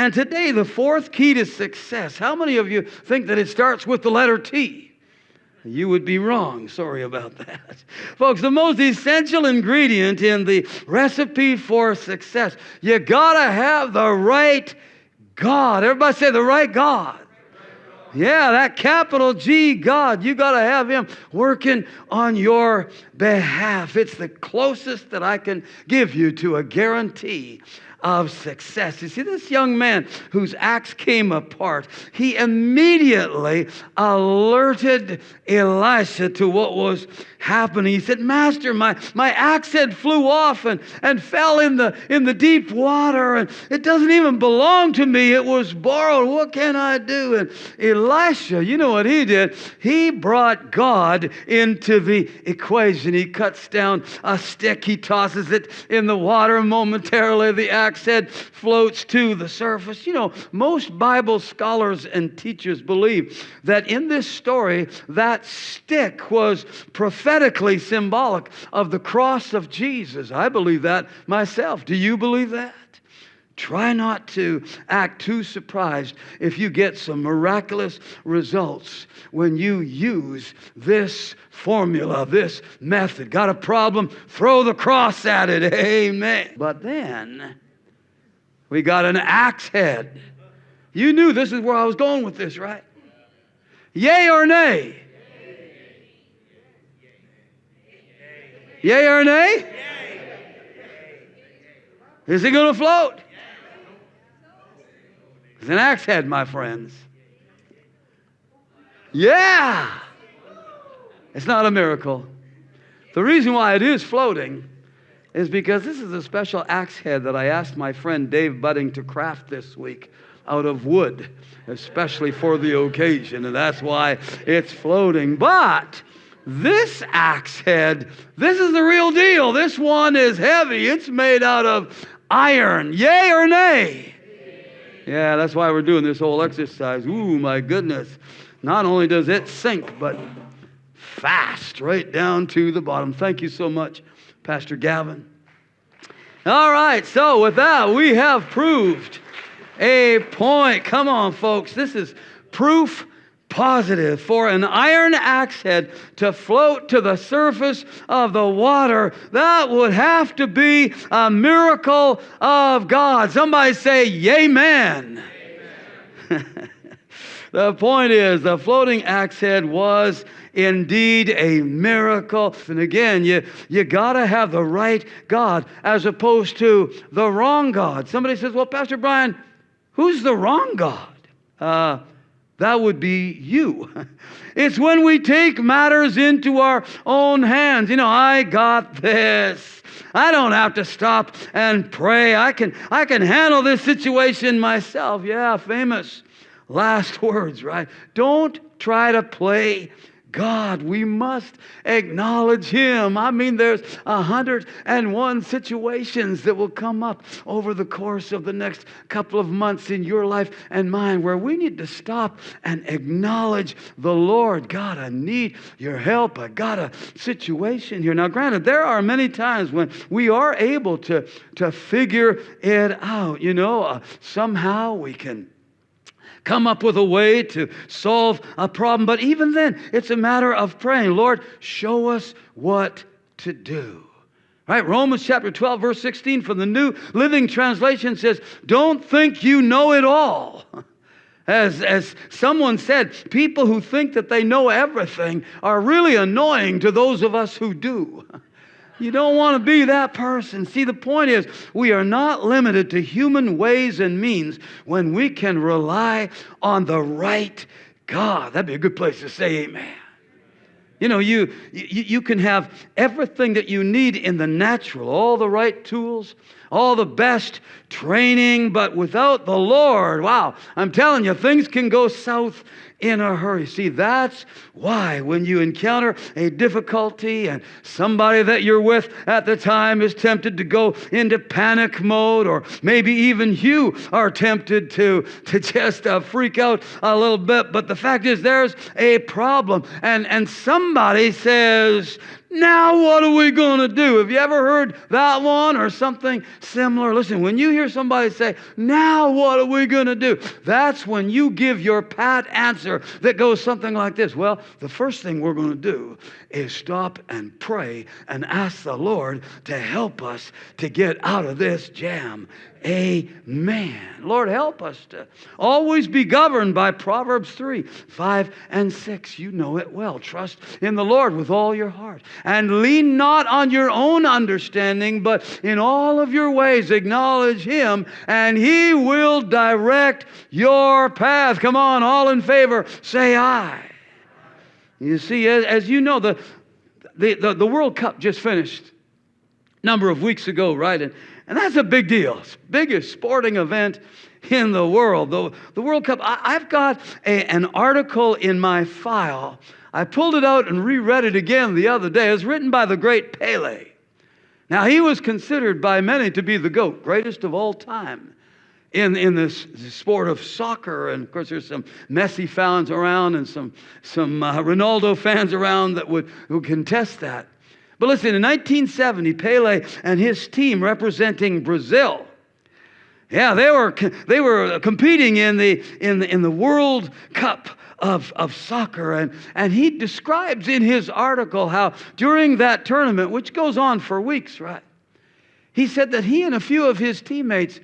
And today, the fourth key to success. How many of you think that it starts with the letter T? You would be wrong. Sorry about that. Folks, the most essential ingredient in the recipe for success, you got to have the right God. Everybody say the right God. Yeah, that capital G, God. You got to have Him working on your behalf. It's the closest that I can give you to a guarantee of success. You see, this young man whose axe came apart, he immediately alerted Elisha to what was happening. He said, Master, my axe head flew off and fell in the deep water, and it doesn't even belong to me. It was borrowed. What can I do? And Elisha, you know what he did? He brought God into the equation. He cuts down a stick. He tosses it in the water. Momentarily, the axe head floats to the surface. You know, most Bible scholars and teachers believe that in this story, that stick was prophetically symbolic of the cross of Jesus. I believe that myself. Do you believe that? Try not to act too surprised if you get some miraculous results when you use this formula, this method. Got a problem? Throw the cross at it. Amen. But then we got an axe head. You knew this is where I was going with this, right? Yay or nay? Yay or nay? Is he going to float? It's an axe head, my friends. Yeah. It's not a miracle. The reason why it is floating is because this is a special axe head that I asked my friend Dave Budding to craft this week out of wood, especially for the occasion, and that's why it's floating. But this axe head, this is the real deal. This one is heavy. It's made out of iron. Yay or nay? Yeah, that's why we're doing this whole exercise. Ooh, my goodness. Not only does it sink, but fast right down to the bottom. Thank you so much, Pastor Gavin. All right, so with that, we have proved a point. Come on, folks. This is proof positive. For an iron axe head to float to the surface of the water, that would have to be a miracle of God. Somebody say, Amen. Amen. The point is, the floating axe head was indeed a miracle. And again, you got to have the right God as opposed to the wrong God. Somebody says, well, Pastor Brian, who's the wrong God? That would be you. It's when we take matters into our own hands. You know, I got this. I don't have to stop and pray. I can handle this situation myself. Yeah, famous last words, right? Don't try to play God. We must acknowledge Him. I mean, there's 101 situations that will come up over the course of the next couple of months in your life and mine where we need to stop and acknowledge the Lord. God, I need your help. I got a situation here. Now, granted, there are many times when we are able to figure it out. You know, somehow we can come up with a way to solve a problem. But even then, it's a matter of praying. Lord, show us what to do. Right? Romans chapter 12, verse 16 from the New Living Translation says, don't think you know it all. As someone said, people who think that they know everything are really annoying to those of us who do. You don't want to be that person. See, the point is, we are not limited to human ways and means when we can rely on the right God. That'd be a good place to say amen. You know, you can have everything that you need in the natural, all the right tools, all the best training, but without the Lord, wow, I'm telling you, things can go south in a hurry. See, that's why when you encounter a difficulty and somebody that you're with at the time is tempted to go into panic mode, or maybe even you are tempted to just freak out a little bit. But the fact is, there's a problem. And somebody says, Now what are we going to do? Have you ever heard that one or something similar? Listen, when you hear somebody say, now what are we going to do? That's when you give your pat answer that goes something like this. Well, the first thing we're going to do is stop and pray and ask the Lord to help us to get out of this jam. Amen. Lord, help us to always be governed by Proverbs 3, 5, and 6. You know it well. Trust in the Lord with all your heart. And lean not on your own understanding, but in all of your ways acknowledge Him, and He will direct your path. Come on, all in favor, say aye. You see, as you know, the World Cup just finished a number of weeks ago, right? And that's a big deal. It's the biggest sporting event in the world. The World Cup. I've got an article in my file. I pulled it out and reread it again the other day. It was written by the great Pelé. Now, he was considered by many to be the GOAT, greatest of all time in this sport of soccer. And, of course, there's some Messi fans around and some Ronaldo fans around that would contest that. But listen, in 1970, Pelé and his team representing Brazil, yeah, they were competing in the World Cup of soccer, and he describes in his article how during that tournament, which goes on for weeks, right? He said that he and a few of his teammates,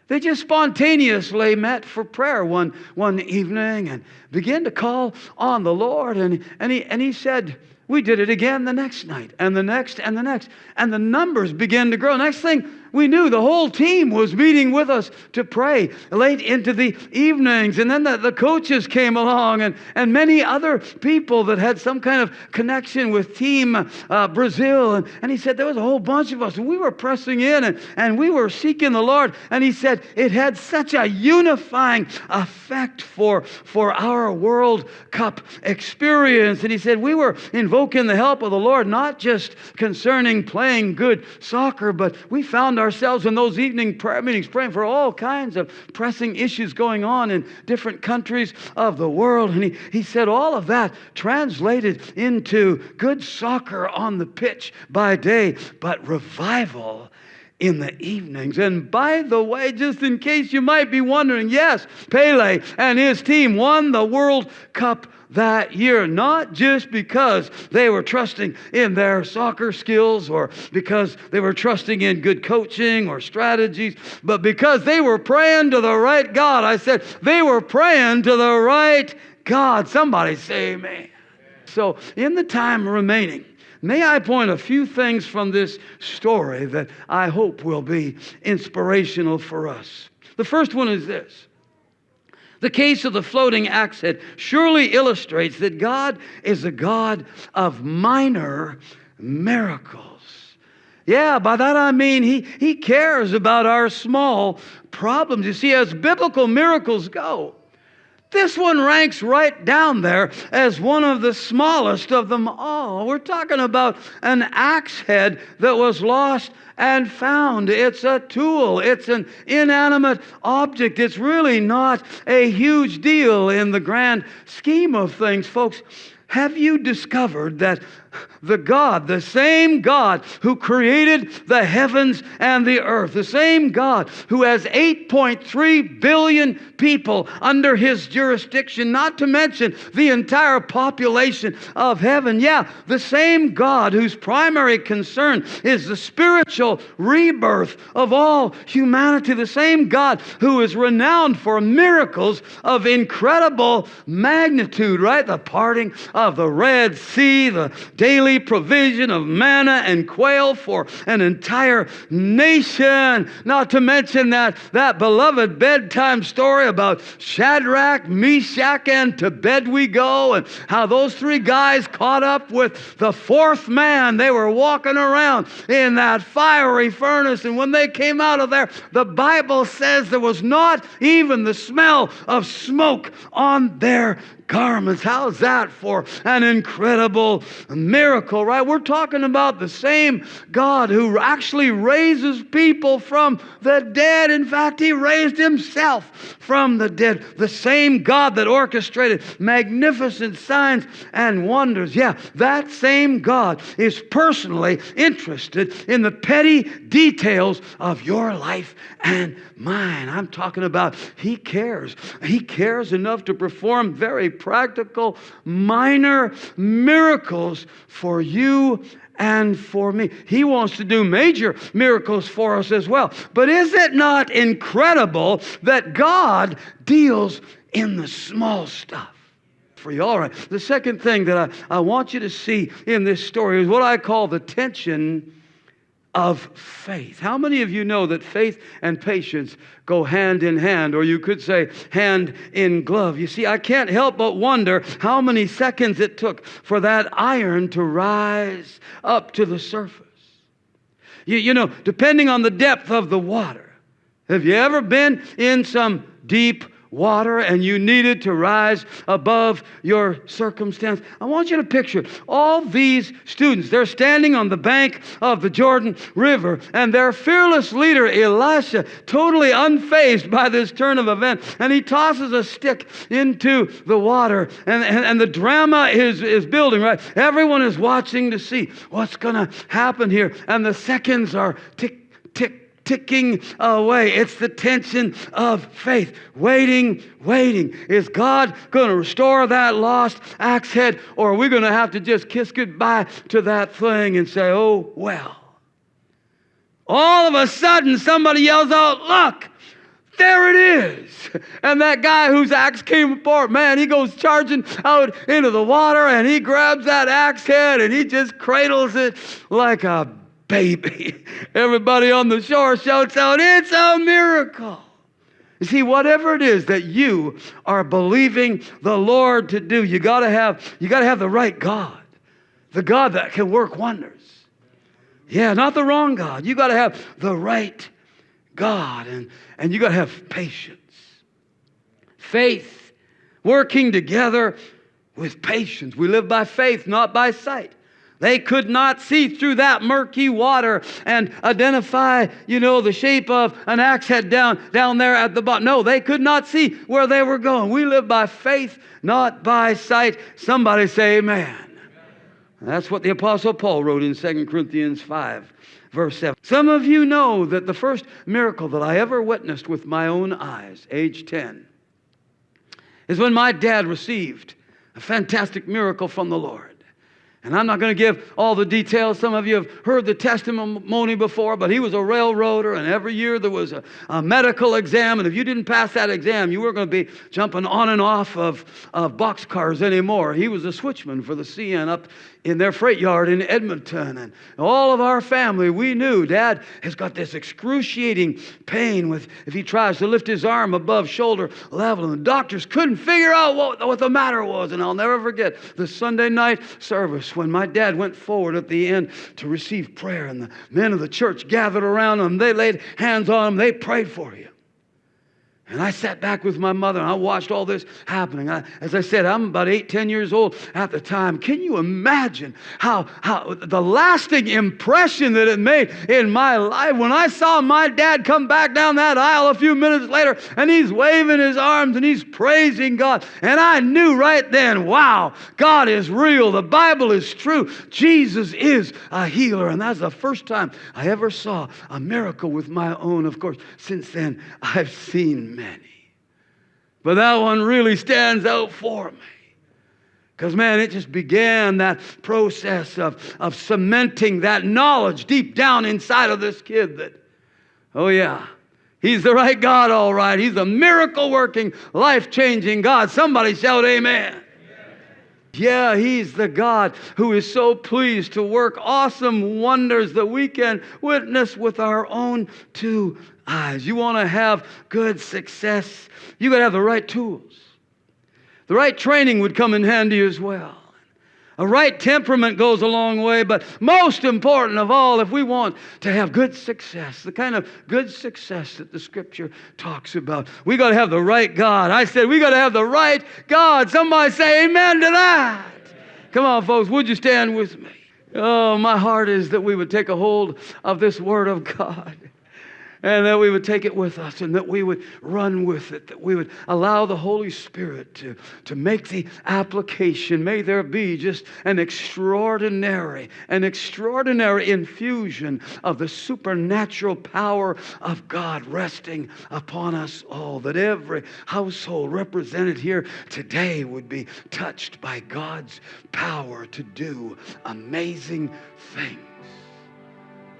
they just spontaneously met for prayer one evening and began to call on the Lord, and he said, we did it again the next night, and the next, and the next. And the numbers began to grow. Next thing we knew, the whole team was meeting with us to pray late into the evenings. And then the coaches came along, and many other people that had some kind of connection with Team Brazil. And he said there was a whole bunch of us, and we were pressing in, and we were seeking the Lord. And he said it had such a unifying effect for our World Cup experience. And he said we were invoking the help of the Lord, not just concerning playing good soccer, but we found ourselves in those evening prayer meetings praying for all kinds of pressing issues going on in different countries of the world. And he said all of that translated into good soccer on the pitch by day, but revival in the evenings. And by the way, just in case you might be wondering, yes, Pelé and his team won the World Cup that year, not just because they were trusting in their soccer skills or because they were trusting in good coaching or strategies, but because they were praying to the right God. I said they were praying to the right God. Somebody say amen. So in the time remaining, may I point a few things from this story that I hope will be inspirational for us. The first one is this. The case of the floating axe head surely illustrates that God is a God of minor miracles. Yeah, by that I mean He cares about our small problems. You see, as biblical miracles go, this one ranks right down there as one of the smallest of them all. We're talking about an axe head that was lost and found. It's a tool. It's an inanimate object. It's really not a huge deal in the grand scheme of things. Folks, have you discovered that the same God who created the heavens and the earth, the same God who has 8.3 billion people under His jurisdiction, not to mention the entire population of heaven. Yeah, the same God whose primary concern is the spiritual rebirth of all humanity, the same God who is renowned for miracles of incredible magnitude, right? The parting of the Red Sea, the daily provision of manna and quail for an entire nation. Not to mention that beloved bedtime story about Shadrach, Meshach, and to bed we go, and how those three guys caught up with the fourth man. They were walking around in that fiery furnace, and when they came out of there, the Bible says there was not even the smell of smoke on their garments. How's that for an incredible miracle, right? We're talking about the same God who actually raises people from the dead. In fact, He raised Himself from the dead. The same God that orchestrated magnificent signs and wonders. Yeah, that same God is personally interested in the petty details of your life and mine. I'm talking about He cares. He cares enough to perform very practical, minor miracles for you and for me. He wants to do major miracles for us as well. But is it not incredible that God deals in the small stuff for you? All right. The second thing that I want you to see in this story is what I call the tension of faith. How many of you know that faith and patience go hand in hand, or you could say hand in glove? You see, I can't help but wonder how many seconds it took for that iron to rise up to the surface. You know, depending on the depth of the water. Have you ever been in some deep water and you needed to rise above your circumstance? I want you to picture all these students. They're standing on the bank of the Jordan River, and their fearless leader, Elisha, totally unfazed by this turn of events, and he tosses a stick into the water, and the drama is building, right? Everyone is watching to see what's going to happen here, and the seconds are ticking away. It's the tension of faith. Waiting. Is God going to restore that lost axe head, or are we going to have to just kiss goodbye to that thing and say, oh, well? All of a sudden, somebody yells out, look, there it is. And that guy whose axe came apart, man, he goes charging out into the water, and he grabs that axe head, and he just cradles it like a baby. Everybody on the shore shouts out, it's a miracle. You see, whatever it is that you are believing the Lord to do, you got to have the right God. The God that can work wonders. Yeah, not the wrong God. You got to have the right God, and you got to have patience. Faith working together with patience. We live by faith, not by sight. They could not see through that murky water and identify, the shape of an axe head down there at the bottom. No, they could not see where they were going. We live by faith, not by sight. Somebody say amen. That's what the Apostle Paul wrote in 2 Corinthians 5, verse 7. Some of you know that the first miracle that I ever witnessed with my own eyes, age 10, is when my dad received a fantastic miracle from the Lord. And I'm not going to give all the details. Some of you have heard the testimony before, but he was a railroader, and every year there was a medical exam, and if you didn't pass that exam, you weren't going to be jumping on and off of boxcars anymore. He was a switchman for the CN up in their freight yard in Edmonton, and all of our family, we knew Dad has got this excruciating pain if he tries to lift his arm above shoulder level, and the doctors couldn't figure out what the matter was. And I'll never forget the Sunday night service when my dad went forward at the end to receive prayer, and the men of the church gathered around him. They laid hands on him. They prayed for you. And I sat back with my mother, and I watched all this happening. As I said, I'm about 10 years old at the time. Can you imagine how the lasting impression that it made in my life when I saw my dad come back down that aisle a few minutes later, and he's waving his arms and he's praising God. And I knew right then, wow, God is real. The Bible is true. Jesus is a healer. And that's the first time I ever saw a miracle with my own. Of course, since then, I've seen many. But that one really stands out for me. Because, man, it just began that process of cementing that knowledge deep down inside of this kid that, oh yeah, he's the right God, all right. He's a miracle-working, life-changing God. Somebody shout amen. Yeah, He's the God who is so pleased to work awesome wonders that we can witness with our own two eyes. You want to have good success, you got to have the right tools. The right training would come in handy as well. A right temperament goes a long way, but most important of all, if we want to have good success, the kind of good success that the Scripture talks about, we got to have the right God. I said we got to have the right God. Somebody say amen to that. Come on, folks, would you stand with me? Oh, my heart is that we would take a hold of this Word of God. And that we would take it with us and that we would run with it, that we would allow the Holy Spirit to make the application. May there be just an extraordinary infusion of the supernatural power of God resting upon us all, that every household represented here today would be touched by God's power to do amazing things.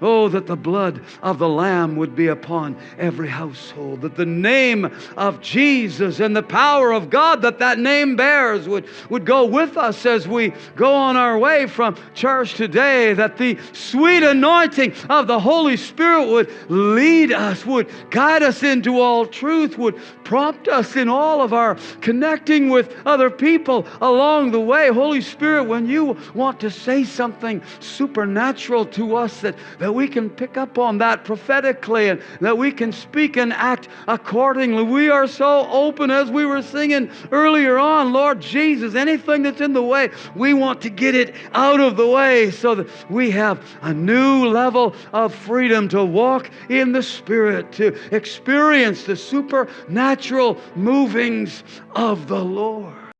Oh, that the blood of the Lamb would be upon every household, that the name of Jesus and the power of God that that name bears would go with us as we go on our way from church today, that the sweet anointing of the Holy Spirit would lead us, would guide us into all truth, would prompt us in all of our connecting with other people along the way. Holy Spirit, when you want to say something supernatural to us, that we can pick up on that prophetically and that we can speak and act accordingly. We are so open, as we were singing earlier on, Lord Jesus, anything that's in the way, we want to get it out of the way so that we have a new level of freedom to walk in the Spirit, to experience the supernatural movings of the Lord.